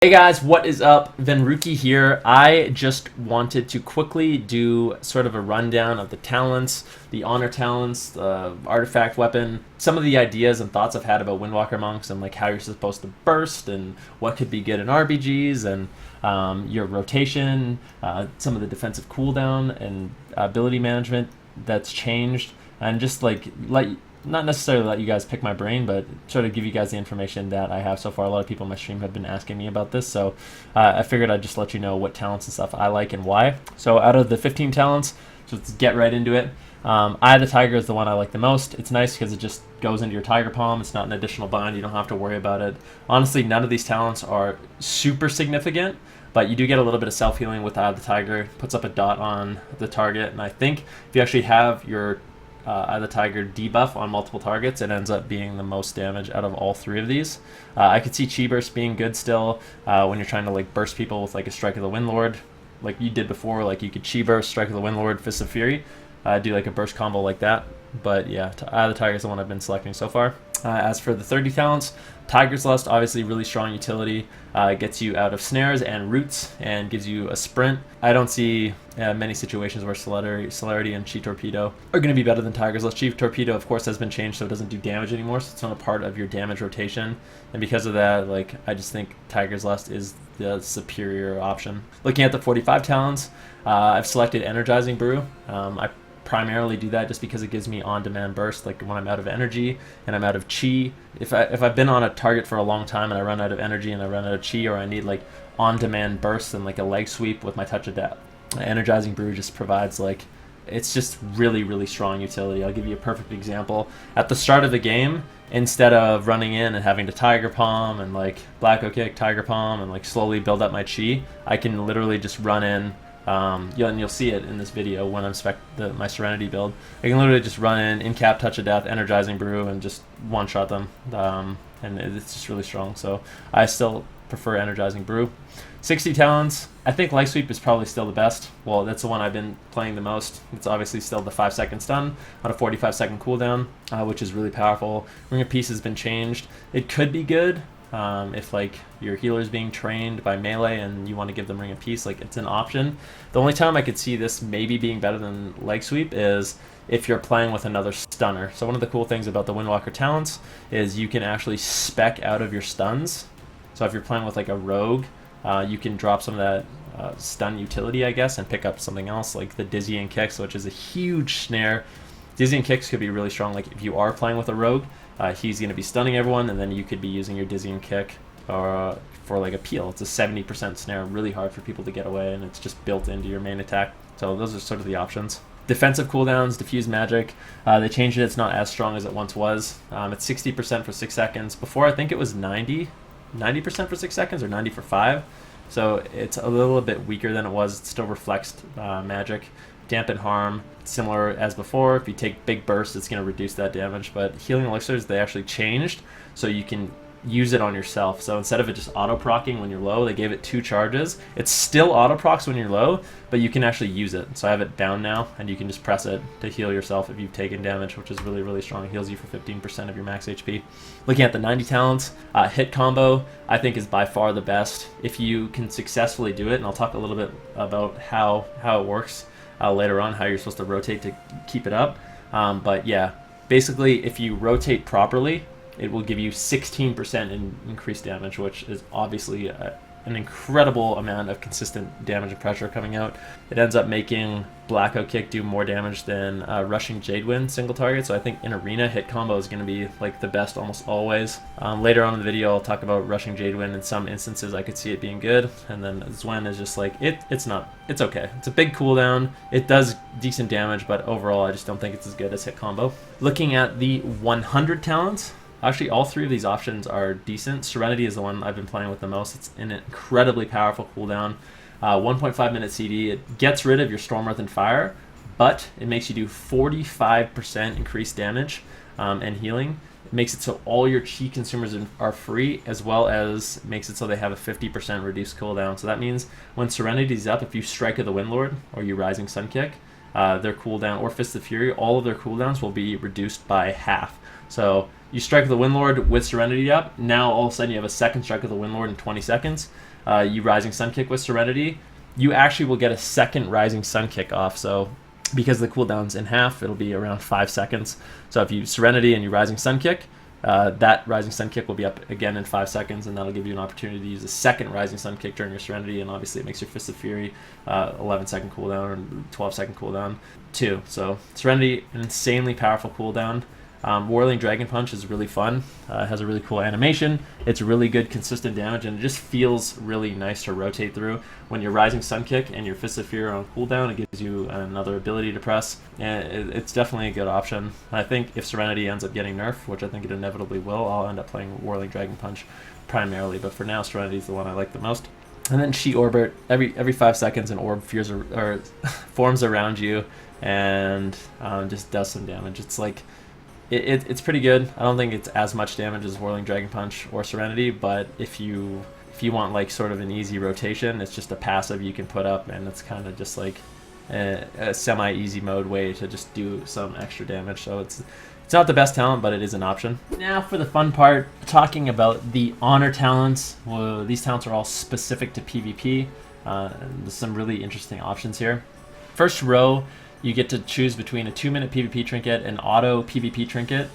Hey guys, what is up? Venruki here. I just wanted to quickly do sort of a rundown of the talents, the honor talents, the artifact weapon, some of the ideas and thoughts I've had about Windwalker monks and like how you're supposed to burst and what could be good in RBGs and your rotation, some of the defensive cooldown and ability management that's changed, and just like not necessarily let you guys pick my brain, but sort of give you guys the information that I have so far. A lot of people in my stream have been asking me about this, so I figured I'd just let you know what talents and stuff I like and why. So out of the 15 talents, so let's get right into it. Eye of the Tiger is the one I like the most. It's nice because it just goes into your Tiger Palm. It's not an additional bind. You don't have to worry about it. Honestly, none of these talents are super significant, but you do get a little bit of self-healing with Eye of the Tiger. Puts up a dot on the target, and I think if you actually have your Eye of the Tiger debuff on multiple targets, it ends up being the most damage out of all three of these. I could see Chi Burst being good still when you're trying to like burst people with like a Strike of the Windlord, like you did before. Like you could Chi Burst, Strike of the Windlord, Fist of Fury, do like a burst combo like that. But yeah, Eye of the Tiger is the one I've been selecting so far. As for the 30 talents, Tiger's Lust, obviously really strong utility. Gets you out of snares and roots and gives you a sprint. I don't see many situations where Celerity and Chi Torpedo are going to be better than Tiger's Lust. Chi Torpedo, of course, has been changed, so it doesn't do damage anymore, so it's not a part of your damage rotation. And because of that, like, I just think Tiger's Lust is the superior option. Looking at the 45 talents, I've selected Energizing Brew. I primarily do that just because it gives me on-demand burst, like when I'm out of energy and I'm out of chi. If I've been on a target for a long time and I run out of energy and I run out of chi, or I need like on-demand burst and like a leg sweep with my touch of death, Energizing Brew just provides like, it's just really strong utility. I'll give you a perfect example. At the start of the game, instead of running in and having to Tiger Palm and like Black Oak Kick, Tiger Palm, and like slowly build up my chi, I can literally just run in. And you'll see it in this video when I'm my Serenity build. I can literally just run in cap, touch of death, Energizing Brew, and just one-shot them. And it's just really strong. So I still prefer Energizing Brew. 60 talents, I think Leg Sweep is probably still the best. Well, that's the one I've been playing the most. It's obviously still the 5-second stun on a 45-second cooldown, which is really powerful. Ring of Peace has been changed. It could be good. If like your healer's being trained by melee and you want to give them Ring of Peace, like it's an option. The only time I could see this maybe being better than Leg Sweep is if you're playing with another stunner. So one of the cool things about the Windwalker talents is you can actually spec out of your stuns. So if you're playing with like a rogue, you can drop some of that stun utility, I guess, and pick up something else like the Dizzying Kicks, which is a huge snare. Dizzying Kicks could be really strong. Like if you are playing with a rogue, he's going to be stunning everyone, and then you could be using your Dizzying Kick for like a peel. It's a 70% snare, really hard for people to get away, and it's just built into your main attack. So those are sort of the options. Defensive cooldowns, Diffuse Magic. They changed it. It's not as strong as it once was. It's 60% for 6 seconds. Before, I think it was 90% for 6 seconds or 90 for 5. So it's a little bit weaker than it was. It still reflects magic. Dampen Harm, similar as before. If you take big bursts, it's going to reduce that damage. But Healing Elixirs, they actually changed, so you can use it on yourself. So instead of it just auto-procking when you're low, they gave it 2 charges. It's still auto-procs when you're low, but you can actually use it. So I have it down now, and you can just press it to heal yourself if you've taken damage, which is really strong. It heals you for 15% of your max HP. Looking at the 90 talents, hit combo, I think is by far the best. If you can successfully do it, and I'll talk a little bit about how it works later on, how you're supposed to rotate to keep it up. But yeah, basically if you rotate properly, it will give you 16% in increased damage, which is obviously an incredible amount of consistent damage and pressure coming out. It ends up making Black Oak Kick do more damage than Rushing Jadewind single target, so I think in Arena, hit combo is going to be like the best almost always. Later on in the video, I'll talk about Rushing Jadewind. In some instances, I could see it being good, and then Zwen is just like, it's okay. It's a big cooldown. It does decent damage, but overall, I just don't think it's as good as hit combo. Looking at the 100 talents, actually, all 3 of these options are decent. Serenity is the one I've been playing with the most. It's an incredibly powerful cooldown. 1.5 minute CD. It gets rid of your Storm, Earth, and Fire, but it makes you do 45% increased damage and healing. It makes it so all your chi consumers are free, as well as makes it so they have a 50% reduced cooldown. So that means when Serenity's up, if you Strike of the Windlord or you Rising Sun Kick, their cooldown, or Fist of Fury, all of their cooldowns will be reduced by half. So you Strike of the Windlord with Serenity up, now all of a sudden you have a second Strike of the Windlord in 20 seconds. you Rising Sun Kick with Serenity, you actually will get a second Rising Sun Kick off. So because the cooldown's in half, it'll be around 5 seconds. So if you Serenity and you Rising Sun Kick, that Rising Sun Kick will be up again in 5 seconds, and that'll give you an opportunity to use a second Rising Sun Kick during your Serenity, and obviously it makes your Fist of Fury 11-second cooldown or 12-second cooldown too. So Serenity, an insanely powerful cooldown. Whirling Dragon Punch is really fun. It has a really cool animation. It's really good consistent damage, and it just feels really nice to rotate through. When you're Rising Sun Kick and your Fist of Fury on cooldown, it gives you another ability to press, and it's definitely a good option. I think if Serenity ends up getting nerfed, which I think it inevitably will, I'll end up playing Whirling Dragon Punch primarily, but for now Serenity is the one I like the most. And then Chi Orbit, every 5 seconds an orb forms around you and just does some damage. It's like it's pretty good. I don't think it's as much damage as Whirling Dragon Punch or Serenity, but if you want like sort of an easy rotation, it's just a passive you can put up, and it's kind of just like a semi-easy mode way to just do some extra damage. So it's not the best talent, but it is an option. Now for the fun part, talking about the honor talents. Well, these talents are all specific to PvP. There's some really interesting options here. First row, you get to choose between a 2-minute PvP trinket and auto PvP trinket.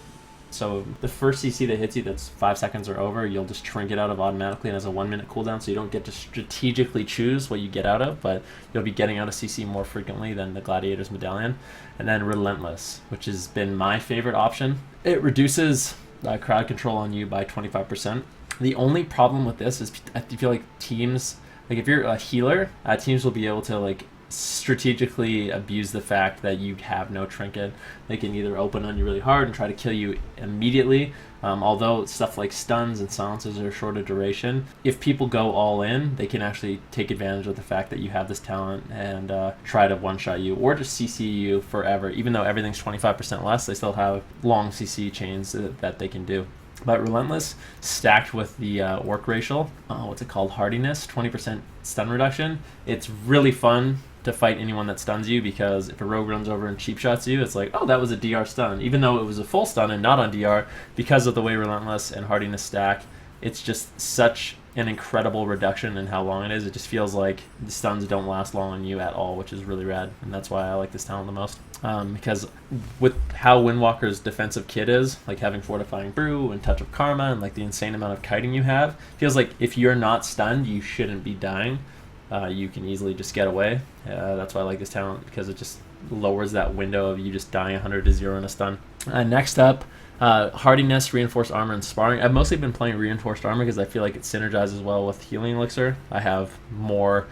So the first CC that hits you that's 5 seconds or over, you'll just trinket out of automatically, and has a 1-minute cooldown, so you don't get to strategically choose what you get out of, but you'll be getting out of CC more frequently than the Gladiator's Medallion. And then Relentless, which has been my favorite option. It reduces crowd control on you by 25%. The only problem with this is I feel like teams, like if you're a healer, teams will be able to like strategically abuse the fact that you have no trinket. They can either open on you really hard and try to kill you immediately, although stuff like stuns and silences are shorter duration. If people go all in, they can actually take advantage of the fact that you have this talent and try to one-shot you or just CC you forever. Even though everything's 25% less, they still have long CC chains that they can do. But Relentless, stacked with the Orc Racial, what's it called, Hardiness, 20% stun reduction. It's really fun to fight anyone that stuns you, because if a rogue runs over and cheap shots you, it's like, oh, that was a DR stun, even though it was a full stun and not on DR. Because of the way Relentless and Hardiness stack, it's just such an incredible reduction in how long it is. It just feels like the stuns don't last long on you at all, which is really rad, and that's why I like this talent the most. Because with how Windwalker's defensive kit is, like having Fortifying Brew and Touch of Karma and like the insane amount of kiting you have, feels like if you're not stunned, you shouldn't be dying. You can easily just get away. That's why I like this talent, because it just lowers that window of you just dying 100-0 in a stun. Next up, Hardiness, Reinforced Armor, and Sparring. I've mostly been playing Reinforced Armor because I feel like it synergizes well with Healing Elixir. I have more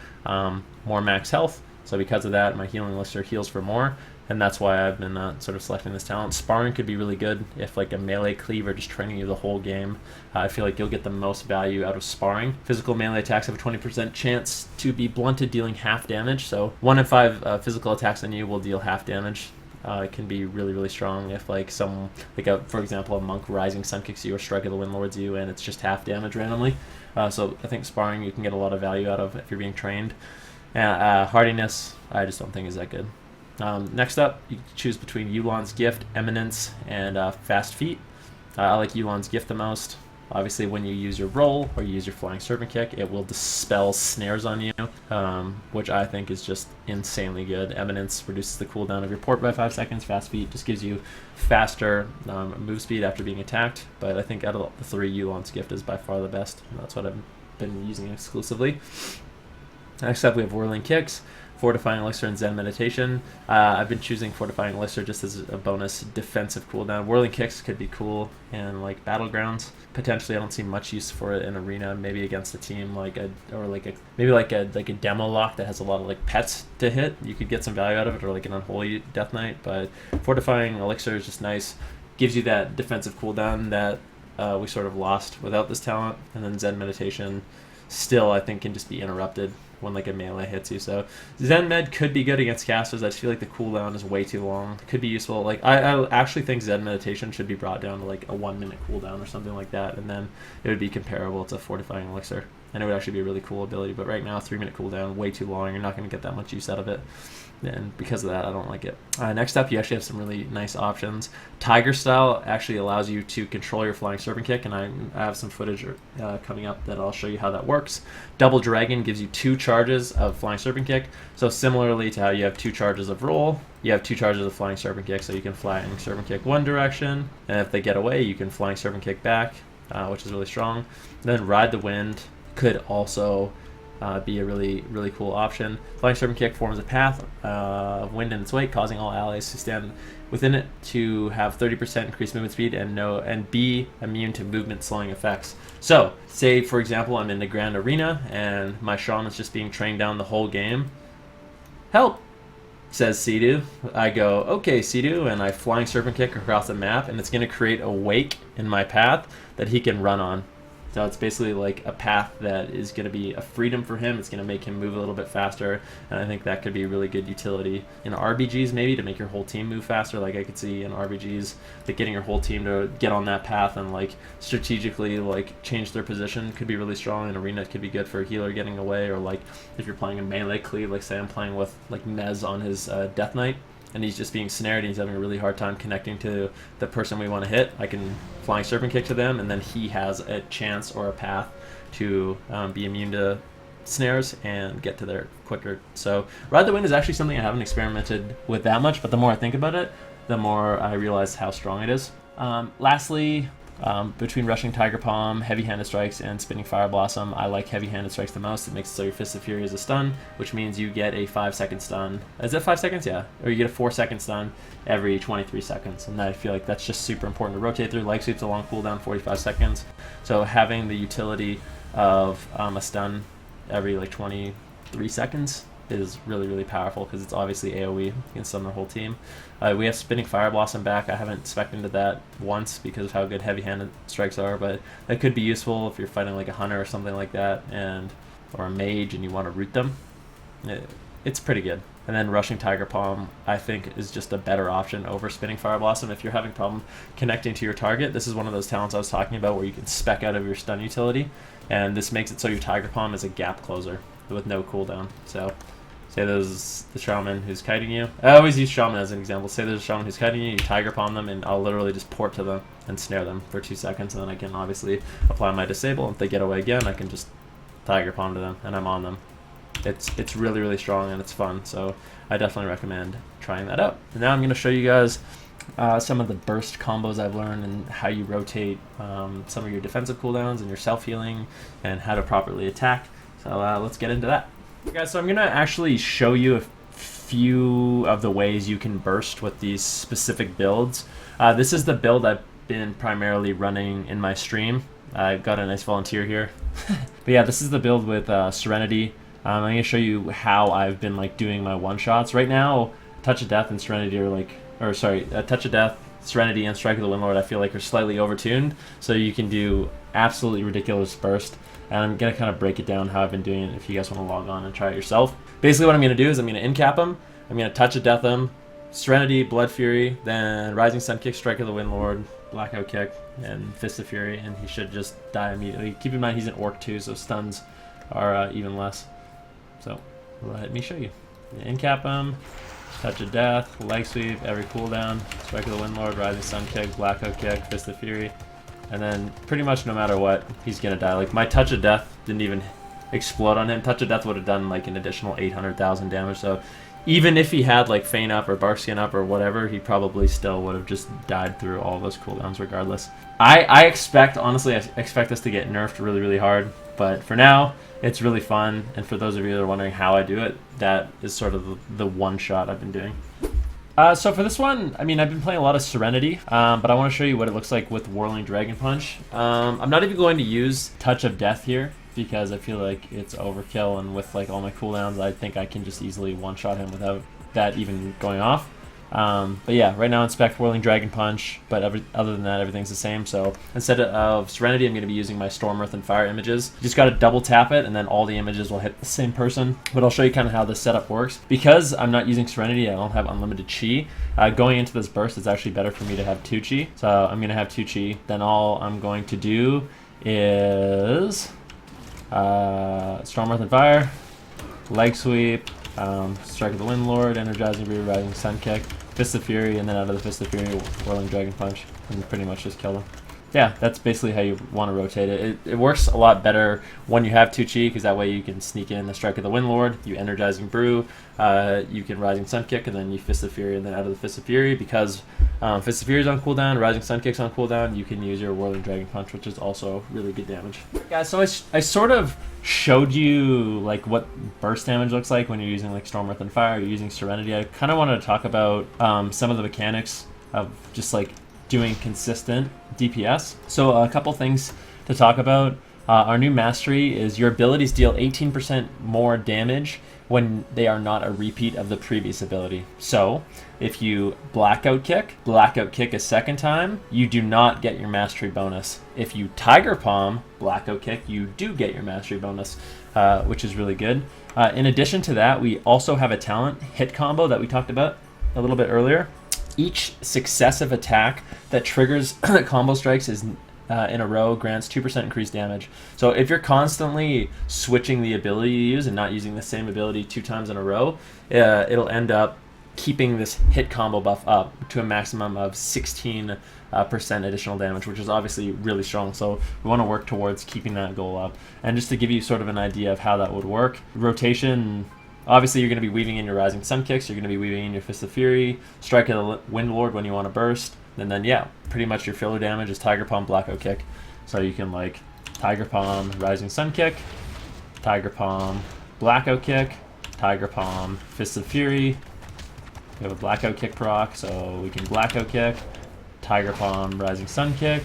max health, so because of that, my Healing Elixir heals for more, and that's why I've been sort of selecting this talent. Sparring could be really good if like a melee cleaver just training you the whole game. I feel like you'll get the most value out of Sparring. Physical melee attacks have a 20% chance to be blunted, dealing half damage, so 1 in 5 physical attacks on you will deal half damage. It can be really, really strong if like some, like for example, a monk Rising Sun kicks you or Strike of the Windlords you, and it's just half damage randomly. So I think Sparring you can get a lot of value out of if you're being trained. Hardiness, I just don't think is that good. Next up, you can choose between Yu'lon's Gift, Eminence, and Fast Feet. I like Yu'lon's Gift the most. Obviously, when you use your roll or you use your Flying Serpent Kick, it will dispel snares on you, which I think is just insanely good. Eminence reduces the cooldown of your port by 5 seconds. Fast Feet just gives you faster move speed after being attacked. But I think out of the 3, Yu'lon's Gift is by far the best, and that's what I've been using exclusively. Next up, we have Whirling Kicks, Fortifying Elixir, and Zen Meditation. I've been choosing Fortifying Elixir just as a bonus defensive cooldown. Whirling Kicks could be cool in like Battlegrounds. Potentially, I don't see much use for it in Arena. Maybe against a team like a demo lock that has a lot of like pets to hit. You could get some value out of it, or like an Unholy Death Knight. But Fortifying Elixir is just nice. Gives you that defensive cooldown that we sort of lost without this talent. And then Zen Meditation still, I think, can just be interrupted when like a melee hits you. So Zen Med could be good against casters. I just feel like the cooldown is way too long. It could be useful. Like I actually think Zen Meditation should be brought down to like a 1-minute cooldown or something like that, and then it would be comparable to Fortifying Elixir. and it would actually be a really cool ability. But right now, 3-minute cooldown, way too long. You're not going to get that much use out of it. And because of that, I don't like it. Next up, you actually have some really nice options. Tiger Style actually allows you to control your Flying Serpent Kick, and I have some footage coming up that I'll show you how that works. Double Dragon gives you 2 charges of Flying Serpent Kick. So similarly to how you have 2 charges of Roll, you have 2 charges of Flying Serpent Kick, so you can Flying Serpent Kick one direction, and if they get away, you can Flying Serpent Kick back, which is really strong. And then Ride the Wind could also be a really cool option. Flying Serpent Kick forms a path of wind in its wake, causing all allies who stand within it to have 30% increased movement speed and be immune to movement slowing effects. So, say for example I'm in the Grand Arena and my Shaman is just being trained down the whole game. Help! Says Sea-Doo. I go, okay Sea-Doo, and I Flying Serpent Kick across the map, and it's going to create a wake in my path that he can run on. So it's basically like a path that is going to be a freedom for him. It's going to make him move a little bit faster, and I think that could be a really good utility in RBGs maybe to make your whole team move faster. Like I could see in RBGs that getting your whole team to get on that path and like strategically like change their position could be really strong. In Arena it could be good for a healer getting away, or like if you're playing a melee cleave, like say I'm playing with like Mez on his Death Knight, and he's just being snared and he's having a really hard time connecting to the person we want to hit. I can Flying Serpent Kick to them, and then he has a chance or a path to be immune to snares and get to there quicker. So Ride the Wind is actually something I haven't experimented with that much, but the more I think about it, the more I realize how strong it is. Lastly, between Rushing Tiger Palm, Heavy-Handed Strikes, and Spinning Fire Blossom, I like Heavy-Handed Strikes the most. It makes it so your Fist of Fury is a stun, which means you get a 5-second stun. Is it 5 seconds? Yeah. Or you get a 4-second stun every 23 seconds. And I feel like that's just super important to rotate through. Leg Sweep's a long cooldown, 45 seconds. So having the utility of a stun every like 23 seconds is really powerful, because it's obviously AoE. You can stun the whole team. We have Spinning Fire Blossom back. I haven't spec'd into that once because of how good Heavy-Handed Strikes are, but that could be useful if you're fighting like a hunter or something like that, or a mage, and you want to root them. It's pretty good. And then Rushing Tiger Palm, I think, is just a better option over Spinning Fire Blossom. If you're having problem connecting to your target, this is one of those talents I was talking about where you can spec out of your stun utility, and this makes it so your Tiger Palm is a gap closer with no cooldown. So say there's the Shaman who's kiting you. I always use Shaman as an example. Say there's a Shaman who's kiting you, you Tiger Palm them, and I'll literally just port to them and snare them for 2 seconds, and then I can obviously apply my Disable. If they get away again, I can just Tiger Palm to them, and I'm on them. It's really strong, and it's fun, so I definitely recommend trying that out. And now I'm going to show you guys some of the burst combos I've learned, and how you rotate some of your defensive cooldowns and your self-healing, and how to properly attack. So let's get into that. Okay, guys, so I'm going to actually show you a few of the ways you can burst with these specific builds. This is the build I've been primarily running in my stream. I've got a nice volunteer here. But yeah, this is the build with Serenity. I'm going to show you how I've been like doing my one-shots. Right now, Touch of Death and Serenity are like, Touch of Death, Serenity, and Strike of the Windlord I feel like are slightly overtuned, so you can do absolutely ridiculous burst. And I'm going to kind of break it down how I've been doing it if you guys want to log on and try it yourself. Basically what I'm going to do is I'm going to in-cap him, I'm going to Touch of Death him, Serenity, Blood Fury, then Rising Sun Kick, Strike of the Windlord, Blackout Kick, and Fist of Fury, and he should just die immediately. Keep in mind he's an orc too, so stuns are even less. So let me show you. In-cap him, Touch of Death, Leg Sweep, every cooldown, Strike of the Windlord, Rising Sun Kick, Blackout Kick, Fist of Fury, and then pretty much no matter what, he's gonna die. Like my Touch of Death didn't even explode on him. Touch of Death would have done like an additional 800,000 damage, so even if he had like Feign up or Barkskin up or whatever, he probably still would have just died through all those cooldowns regardless. I expect, honestly, I expect this to get nerfed really hard, but for now, it's really fun, and for those of you that are wondering how I do it, that is sort of the one shot I've been doing. So for this one, I mean, I've been playing a lot of Serenity, but I want to show you what it looks like with Whirling Dragon Punch. I'm not even going to use Touch of Death here, because I feel like it's overkill, and with like all my cooldowns, I think I can just easily one-shot him without that even going off. But yeah, right now inspect Whirling Dragon Punch, but other than that, everything's the same. So instead of Serenity, I'm going to be using my Storm, Earth, and Fire images. You just got to double tap it, and then all the images will hit the same person. But I'll show you kind of how this setup works. Because I'm not using Serenity, I don't have unlimited Chi. Going into this burst, it's actually better for me to have 2 Chi. So I'm going to have 2 Chi. Then all I'm going to do is Storm, Earth, and Fire, leg sweep, strike of the Windlord, energizing brew, rising sun kick, Fist of Fury, and then out of the Fist of Fury, whirling dragon punch, and pretty much just kill them. Yeah, that's basically how you want to rotate it. It works a lot better when you have 2 chi, because that way you can sneak in the Strike of the Windlord, you Energizing Brew, you can Rising Sun Kick, and then you Fist of Fury, and then out of the Fist of Fury, because Fist of Fury is on cooldown, Rising Sun Kick's on cooldown, you can use your Whirling Dragon Punch, which is also really good damage. Guys, so I sort of showed you like what burst damage looks like when you're using like Storm, Earth, and Fire, you're using Serenity. I kind of wanted to talk about some of the mechanics of just like doing consistent DPS. So a couple things to talk about. Our new mastery is your abilities deal 18% more damage when they are not a repeat of the previous ability. So if you blackout kick a second time, you do not get your mastery bonus. If you tiger palm, blackout kick, you do get your mastery bonus, which is really good. In addition to that, we also have a talent hit combo that we talked about a little bit earlier. Each successive attack that triggers combo strikes is in a row grants 2% increased damage. So if you're constantly switching the ability you use and not using the same ability 2 times in a row, it'll end up keeping this hit combo buff up to a maximum of 16% additional damage, which is obviously really strong. So we want to work towards keeping that goal up. And just to give you sort of an idea of how that would work, rotation. Obviously, you're going to be weaving in your Rising Sun Kicks, you're going to be weaving in your Fist of Fury, Strike of the Windlord when you want to burst, and then, yeah, pretty much your filler damage is Tiger Palm, Blackout Kick. So you can, like, Tiger Palm, Rising Sun Kick, Tiger Palm, Blackout Kick, Tiger Palm, Fist of Fury. We have a Blackout Kick proc, so we can Blackout Kick, Tiger Palm, Rising Sun Kick,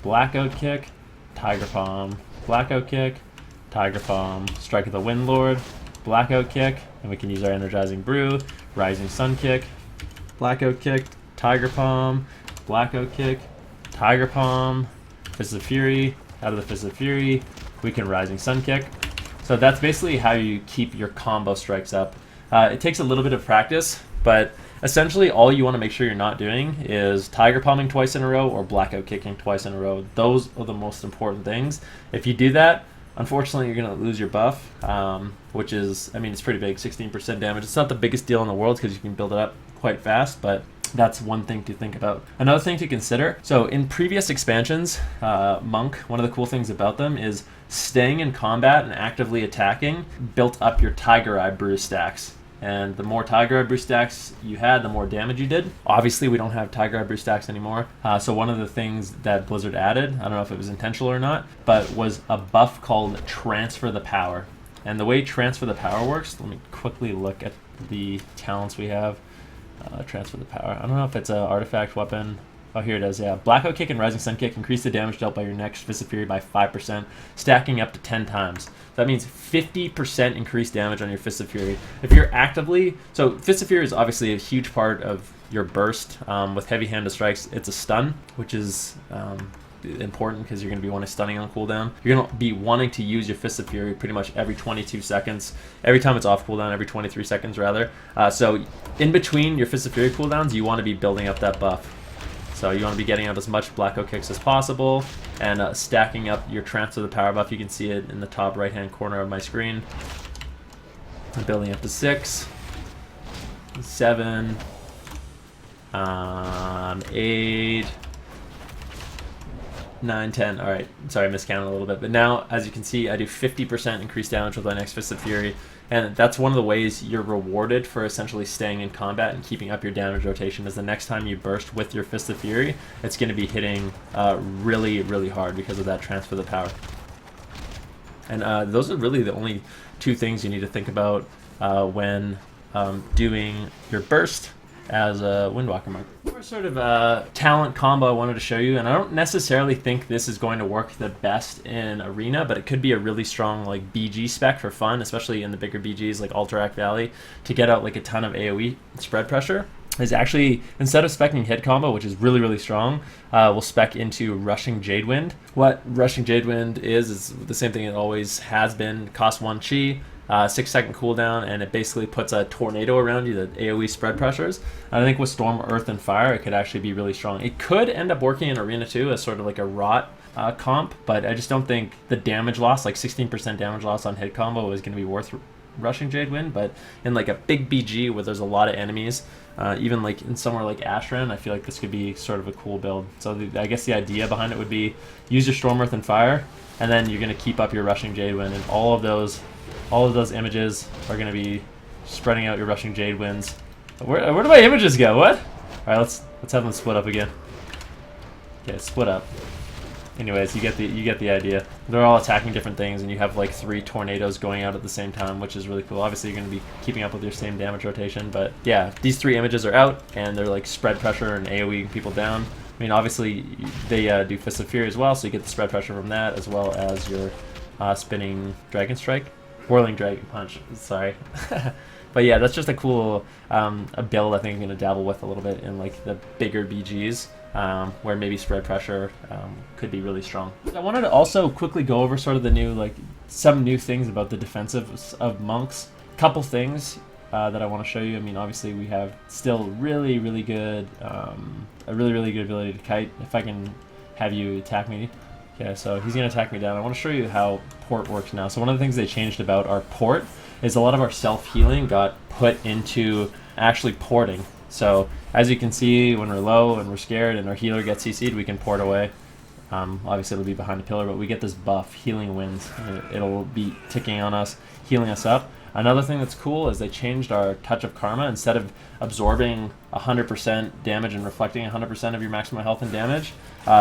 Blackout Kick, Tiger Palm, Blackout Kick, Tiger Palm, Strike of the Windlord, Blackout Kick, and we can use our Energizing Brew, Rising Sun Kick, Blackout Kick, Tiger Palm, Blackout Kick, Tiger Palm, Fist of Fury, out of the Fist of Fury, we can Rising Sun Kick. So that's basically how you keep your combo strikes up. It takes a little bit of practice, but essentially all you want to make sure you're not doing is Tiger Palming twice in a row or Blackout Kicking twice in a row. Those are the most important things. If you do that, unfortunately, you're going to lose your buff, which is, I mean, it's pretty big, 16% damage. It's not the biggest deal in the world because you can build it up quite fast, but that's one thing to think about. Another thing to consider, so in previous expansions, Monk, one of the cool things about them is staying in combat and actively attacking built up your Tiger Eye Brew stacks. And the more Tiger Eye Brew stacks you had, the more damage you did. Obviously, we don't have Tiger Eye Brew stacks anymore. So one of the things that Blizzard added, I don't know if it was intentional or not, but was a buff called Transfer the Power. And the way Transfer the Power works, let me quickly look at the talents we have. Transfer the Power. I don't know if it's an artifact weapon. Oh, here it is, yeah. Blackout Kick and Rising Sun Kick increase the damage dealt by your next Fist of Fury by 5%, stacking up to 10 times. That means 50% increased damage on your Fist of Fury. If you're actively... So Fist of Fury is obviously a huge part of your burst. With heavy-handed strikes, it's a stun, which is important because you're going to be wanting stunning on cooldown. You're going to be wanting to use your Fist of Fury pretty much every 22 seconds. Every time it's off cooldown, every 23 seconds rather. So in between your Fist of Fury cooldowns, you want to be building up that buff. So you want to be getting out as much Blackout Kicks as possible and stacking up your Transfer the Power buff. You can see it in the top right-hand corner of my screen. I'm building up to 6, 7, 8, 9, 10. All right, sorry, I miscounted a little bit. But now, as you can see, I do 50% increased damage with my next Fist of Fury. And that's one of the ways you're rewarded for essentially staying in combat and keeping up your damage rotation is the next time you burst with your Fist of Fury, it's going to be hitting really, really hard because of that Transfer the Power. And those are really the only 2 things you need to think about when doing your burst as a Windwalker monk. More sort of talent combo I wanted to show you, and I don't necessarily think this is going to work the best in Arena, but it could be a really strong like BG spec for fun, especially in the bigger BGs like Alterac Valley, to get out like a ton of AoE spread pressure. Is actually, instead of specking hit combo, which is really, really strong, we'll spec into Rushing Jadewind. What Rushing Jadewind is the same thing it always has been, cost 1 chi, 6-second cooldown, and it basically puts a tornado around you, the AoE spread pressures. And I think with Storm, Earth, and Fire, it could actually be really strong. It could end up working in Arena too as sort of like a rot comp, but I just don't think the damage loss, like 16% damage loss on hit combo, is going to be worth rushing Jade Wind. But in like a big BG where there's a lot of enemies, even like in somewhere like Ashran, I feel like this could be sort of a cool build. So I guess the idea behind it would be use your Storm Earth and Fire, and then you're going to keep up your rushing Jade Wind, and all of those images are going to be spreading out your rushing Jade Winds. Where do my images go? What? All right, let's have them split up again. Okay, split up. Anyways, you get the idea. They're all attacking different things, and you have like 3 tornadoes going out at the same time, which is really cool. Obviously, you're going to be keeping up with your same damage rotation, but yeah, these 3 images are out, and they're like spread pressure and AoEing people down. I mean, obviously, they do Fist of Fury as well, so you get the spread pressure from that, as well as your spinning Dragon Strike. Whirling Dragon Punch, sorry. But yeah, that's just a cool a build I think I'm going to dabble with a little bit in like the bigger BGs, where maybe spread pressure could be really strong. I wanted to also quickly go over sort of the new, like, some new things about the defensive of monks. Couple things that I want to show you. I mean, obviously we have still really good, a really good ability to kite. If I can have you attack me. Okay, so he's going to attack me down. I want to show you how port works now. So one of the things they changed about our port is a lot of our self-healing got put into actually porting. So as you can see, when we're low and we're scared and our healer gets CC'd, we can port away. Obviously it'll be behind a pillar, but we get this buff, Healing Winds. It'll be ticking on us, healing us up. Another thing that's cool is they changed our Touch of Karma. Instead of absorbing 100% damage and reflecting 100% of your maximum health and damage,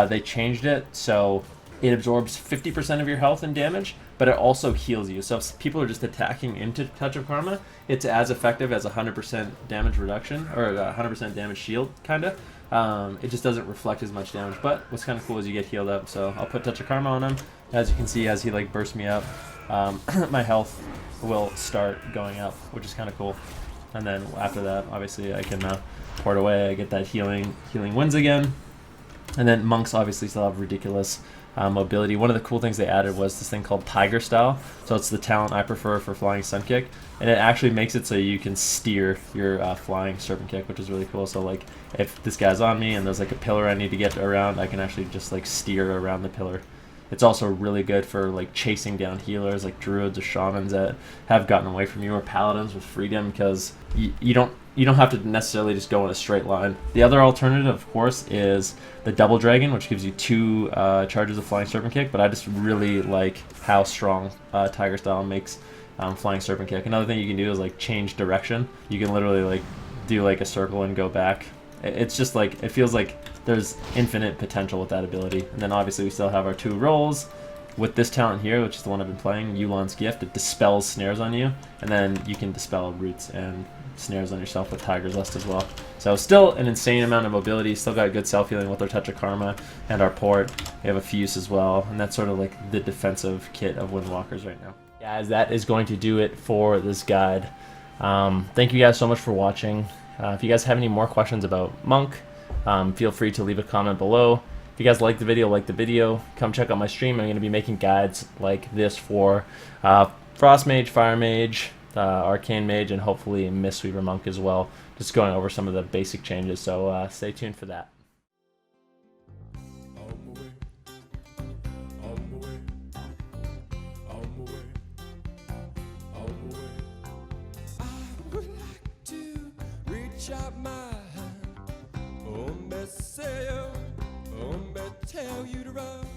they changed it so it absorbs 50% of your health and damage, but it also heals you. So if people are just attacking into Touch of Karma, it's as effective as 100% damage reduction, or 100% damage shield, kind of. It just doesn't reflect as much damage, but what's kind of cool is you get healed up. So I'll put Touch of Karma on him. As you can see, as he like bursts me up, my health will start going up, which is kind of cool. And then after that, obviously I can port away. I get that healing winds again. And then monks obviously still have ridiculous mobility. One of the cool things they added was this thing called Tiger Style. So it's the talent I prefer for flying Sun Kick, and it actually makes it so you can steer your flying Serpent Kick, which is really cool. So like if this guy's on me and there's like a pillar I need to get around, I can actually just like steer around the pillar. It's also really good for like chasing down healers like druids or shamans that have gotten away from you, or paladins with freedom, because you don't have to necessarily just go in a straight line. The other alternative, of course, is the Double Dragon, which gives you 2 charges of Flying Serpent Kick, but I just really like how strong Tiger Style makes Flying Serpent Kick. Another thing you can do is like change direction. You can literally like do like a circle and go back. It's just like, it feels like there's infinite potential with that ability. And then obviously we still have our 2 rolls. With this talent here, which is the one I've been playing, Yu'lon's Gift, it dispels snares on you, and then you can dispel roots and snares on yourself with Tiger's Lust as well. So still an insane amount of mobility, still got good self-healing with our Touch of Karma and our port. We have a Fuse as well, and that's sort of like the defensive kit of Windwalkers right now. Guys, that is going to do it for this guide. Thank you guys so much for watching. If you guys have any more questions about Monk, feel free to leave a comment below. If you guys like the video, come check out my stream. I'm going to be making guides like this for Frost Mage, Fire Mage, Arcane Mage, and hopefully Mistweaver Monk as well. Just going over some of the basic changes, so stay tuned for that. Tell you to run.